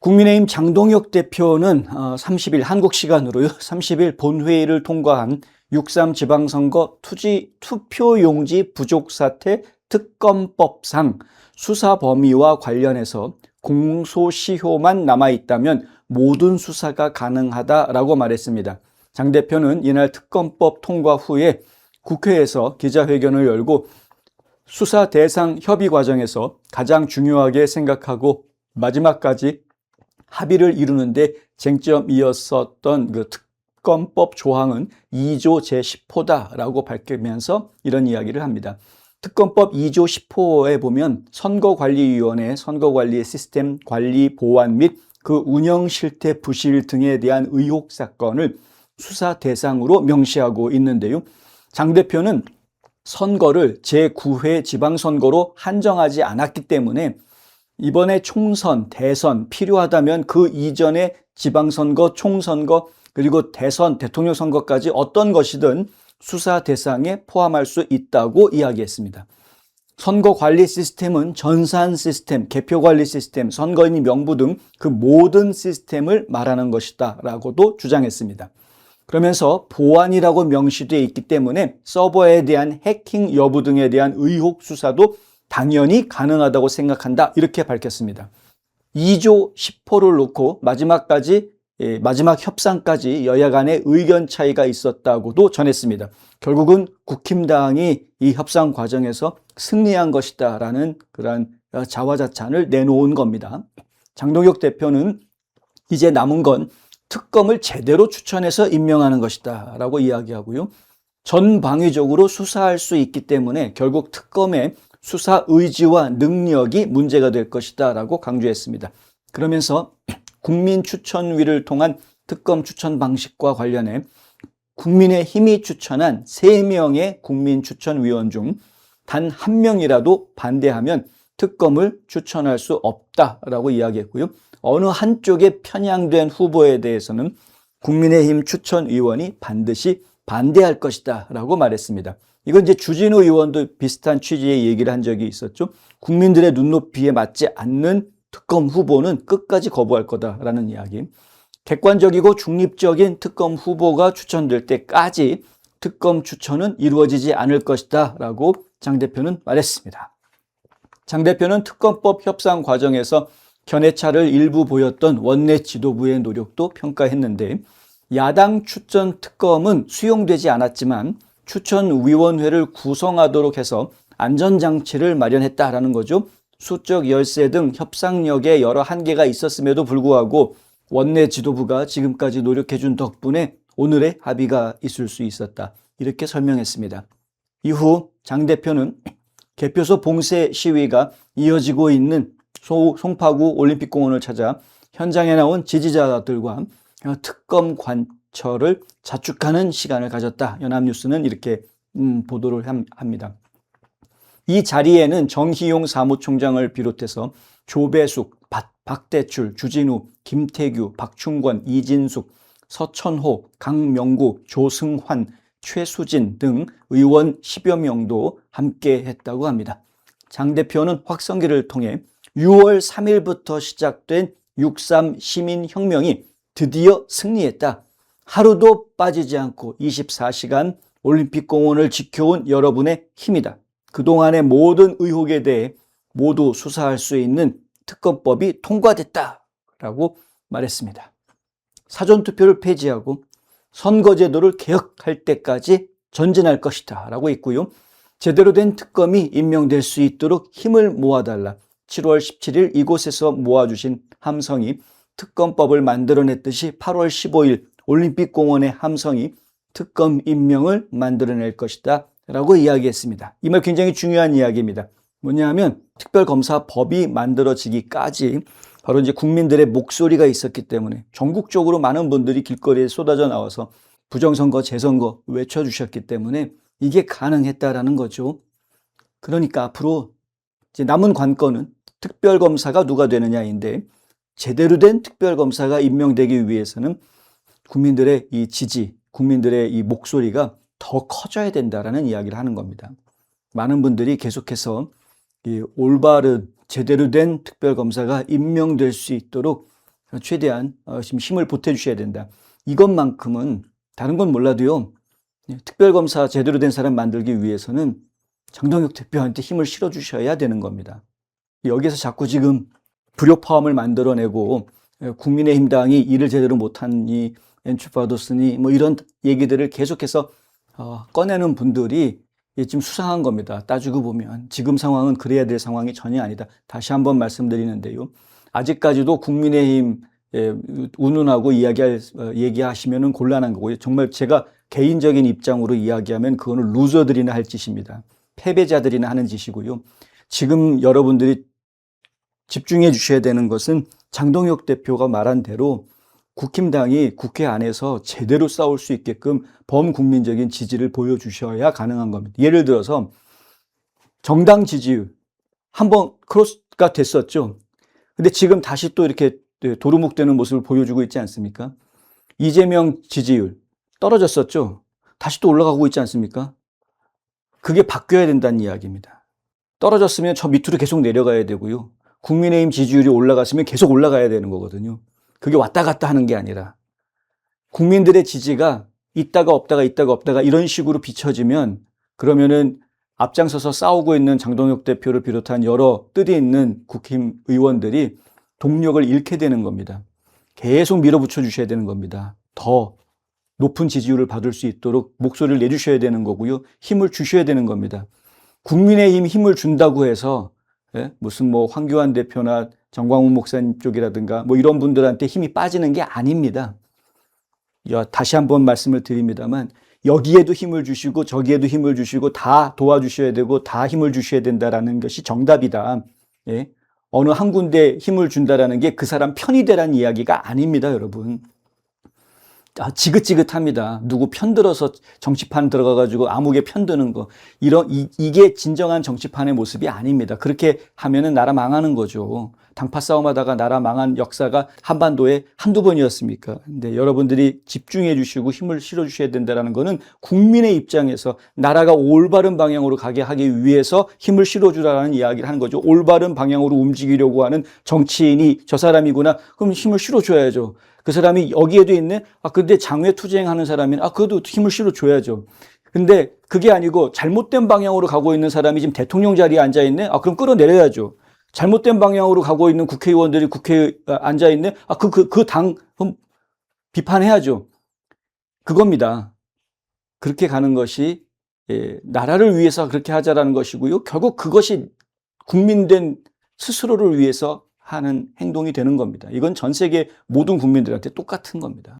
국민의힘 장동혁 대표는 30일 한국 시간으로요. 30일 본회의를 통과한 6.3 지방선거 투표용지 부족 사태 특검법상 수사 범위와 관련해서 공소시효만 남아있다면 모든 수사가 가능하다라고 말했습니다. 장 대표는 이날 특검법 통과 후에 국회에서 기자회견을 열고 수사 대상 협의 과정에서 가장 중요하게 생각하고 마지막까지 합의를 이루는데 쟁점이었었던 그 특검법 조항은 2조 제10호다라고 밝히면서 이런 이야기를 합니다. 특검법 2조 10호에 보면 선거관리위원회 선거관리 시스템 관리 보완 및 그 운영 실태 부실 등에 대한 의혹 사건을 수사 대상으로 명시하고 있는데요. 장 대표는 선거를 제9회 지방선거로 한정하지 않았기 때문에 이번에 총선, 대선 필요하다면 그 이전에 지방선거, 총선거, 그리고 대선, 대통령 선거까지 어떤 것이든 수사 대상에 포함할 수 있다고 이야기했습니다. 선거관리 시스템은 전산 시스템, 개표관리 시스템, 선거인의 명부 등 그 모든 시스템을 말하는 것이다 라고도 주장했습니다. 그러면서 보안이라고 명시되어 있기 때문에 서버에 대한 해킹 여부 등에 대한 의혹 수사도 당연히 가능하다고 생각한다 이렇게 밝혔습니다. 2조 10호를 놓고 마지막 협상까지 여야 간의 의견 차이가 있었다고도 전했습니다. 결국은 국힘당이 이 협상 과정에서 승리한 것이다라는 그런 자화자찬을 내놓은 겁니다. 장동혁 대표는 이제 남은 건 특검을 제대로 추천해서 임명하는 것이다 라고 이야기하고요. 전방위적으로 수사할 수 있기 때문에 결국 특검의 수사 의지와 능력이 문제가 될 것이다 라고 강조했습니다. 그러면서 국민추천위를 통한 특검 추천 방식과 관련해 국민의힘이 추천한 3명의 국민추천위원 중 단 1명이라도 반대하면 특검을 추천할 수 없다라고 이야기했고요. 어느 한쪽에 편향된 후보에 대해서는 국민의힘 추천위원이 반드시 반대할 것이다 라고 말했습니다. 이건 이제 주진우 의원도 비슷한 취지의 얘기를 한 적이 있었죠. 국민들의 눈높이에 맞지 않는 특검 후보는 끝까지 거부할 거다라는 이야기. 객관적이고 중립적인 특검 후보가 추천될 때까지 특검 추천은 이루어지지 않을 것이다 라고 장 대표는 말했습니다. 장 대표는 특검법 협상 과정에서 견해차를 일부 보였던 원내 지도부의 노력도 평가했는데 야당 추천 특검은 수용되지 않았지만 추천위원회를 구성하도록 해서 안전장치를 마련했다라는 거죠. 수적 열세 등 협상력에 여러 한계가 있었음에도 불구하고 원내 지도부가 지금까지 노력해준 덕분에 오늘의 합의가 있을 수 있었다. 이렇게 설명했습니다. 이후 장 대표는 개표소 봉쇄 시위가 이어지고 있는 송파구 올림픽공원을 찾아 현장에 나온 지지자들과 특검 관철을 자축하는 시간을 가졌다. 연합뉴스는 이렇게 보도를 합니다. 이 자리에는 정희용 사무총장을 비롯해서 조배숙, 박대출, 주진우, 김태규, 박충권, 이진숙, 서천호, 강명구, 조승환, 최수진 등 의원 10여 명도 함께 했다고 합니다. 장 대표는 확성기를 통해 6월 3일부터 시작된 6.3 시민혁명이 드디어 승리했다. 하루도 빠지지 않고 24시간 올림픽공원을 지켜온 여러분의 힘이다. 그동안의 모든 의혹에 대해 모두 수사할 수 있는 특검법이 통과됐다라고 말했습니다. 사전투표를 폐지하고 선거제도를 개혁할 때까지 전진할 것이다 라고 있고요. 제대로 된 특검이 임명될 수 있도록 힘을 모아달라. 7월 17일 이곳에서 모아주신 함성이 특검법을 만들어냈듯이 8월 15일 올림픽공원의 함성이 특검 임명을 만들어낼 것이다 라고 이야기했습니다. 이 말 굉장히 중요한 이야기입니다. 뭐냐면 특별검사법이 만들어지기까지 바로 이제 국민들의 목소리가 있었기 때문에 전국적으로 많은 분들이 길거리에 쏟아져 나와서 부정선거, 재선거 외쳐주셨기 때문에 이게 가능했다라는 거죠. 그러니까 앞으로 이제 남은 관건은 특별검사가 누가 되느냐인데 제대로 된 특별검사가 임명되기 위해서는 국민들의 이 지지, 국민들의 이 목소리가 더 커져야 된다라는 이야기를 하는 겁니다. 많은 분들이 계속해서 이 올바른 제대로 된 특별검사가 임명될 수 있도록 최대한 지금 힘을 보태주셔야 된다. 이것만큼은 다른 건 몰라도요. 특별검사 제대로 된 사람 만들기 위해서는 장동혁 대표한테 힘을 실어주셔야 되는 겁니다. 여기서 자꾸 지금 불협화음을 만들어내고 국민의힘당이 일을 제대로 못한 이 엔추파도스니 뭐 이런 얘기들을 계속해서 꺼내는 분들이 지금 수상한 겁니다. 따지고 보면 지금 상황은 그래야 될 상황이 전혀 아니다. 다시 한번 말씀드리는데요. 아직까지도 국민의힘 운운하고 얘기하시면은 곤란한 거고요. 정말 제가 개인적인 입장으로 이야기하면 그거는 루저들이나 할 짓입니다. 패배자들이나 하는 짓이고요. 지금 여러분들이 집중해 주셔야 되는 것은 장동혁 대표가 말한 대로 국힘당이 국회 안에서 제대로 싸울 수 있게끔 범국민적인 지지를 보여주셔야 가능한 겁니다. 예를 들어서 정당 지지율 한번 크로스가 됐었죠. 근데 지금 다시 또 이렇게 도루묵되는 모습을 보여주고 있지 않습니까? 이재명 지지율 떨어졌었죠. 다시 또 올라가고 있지 않습니까? 그게 바뀌어야 된다는 이야기입니다. 떨어졌으면 저 밑으로 계속 내려가야 되고요. 국민의힘 지지율이 올라갔으면 계속 올라가야 되는 거거든요. 그게 왔다 갔다 하는 게 아니라 국민들의 지지가 있다가 없다가 있다가 없다가 이런 식으로 비춰지면 그러면은 앞장서서 싸우고 있는 장동혁 대표를 비롯한 여러 뜻이 있는 국힘 의원들이 동력을 잃게 되는 겁니다. 계속 밀어붙여 주셔야 되는 겁니다. 더 높은 지지율을 받을 수 있도록 목소리를 내주셔야 되는 거고요. 힘을 주셔야 되는 겁니다. 국민의힘 힘을 준다고 해서 무슨 뭐 황교안 대표나 정광훈 목사님 쪽이라든가 뭐 이런 분들한테 힘이 빠지는 게 아닙니다. 다시 한번 말씀을 드립니다만 여기에도 힘을 주시고 저기에도 힘을 주시고 다 도와주셔야 되고 다 힘을 주셔야 된다라는 것이 정답이다. 예? 어느 한 군데 힘을 준다라는 게 그 사람 편이 되라는 이야기가 아닙니다, 여러분. 지긋지긋합니다. 누구 편들어서 정치판 들어가가지고 아무개 편드는 거. 이게 진정한 정치판의 모습이 아닙니다. 그렇게 하면은 나라 망하는 거죠. 당파 싸움하다가 나라 망한 역사가 한반도에 한두 번이었습니까? 근데 여러분들이 집중해 주시고 힘을 실어 주셔야 된다는 거는 국민의 입장에서 나라가 올바른 방향으로 가게 하기 위해서 힘을 실어 주라는 이야기를 하는 거죠. 올바른 방향으로 움직이려고 하는 정치인이 저 사람이구나. 그럼 힘을 실어 줘야죠. 그 사람이 여기에도 있네? 근데 장외 투쟁하는 사람이네? 그래도 힘을 실어줘야죠. 근데 그게 아니고 잘못된 방향으로 가고 있는 사람이 지금 대통령 자리에 앉아있네? 그럼 끌어내려야죠. 잘못된 방향으로 가고 있는 국회의원들이 국회에 앉아있네? 그 당 비판해야죠. 그겁니다. 그렇게 가는 것이 나라를 위해서 그렇게 하자라는 것이고요. 결국 그것이 국민된 스스로를 위해서 하는 행동이 되는 겁니다. 이건 전 세계 모든 국민들한테 똑같은 겁니다.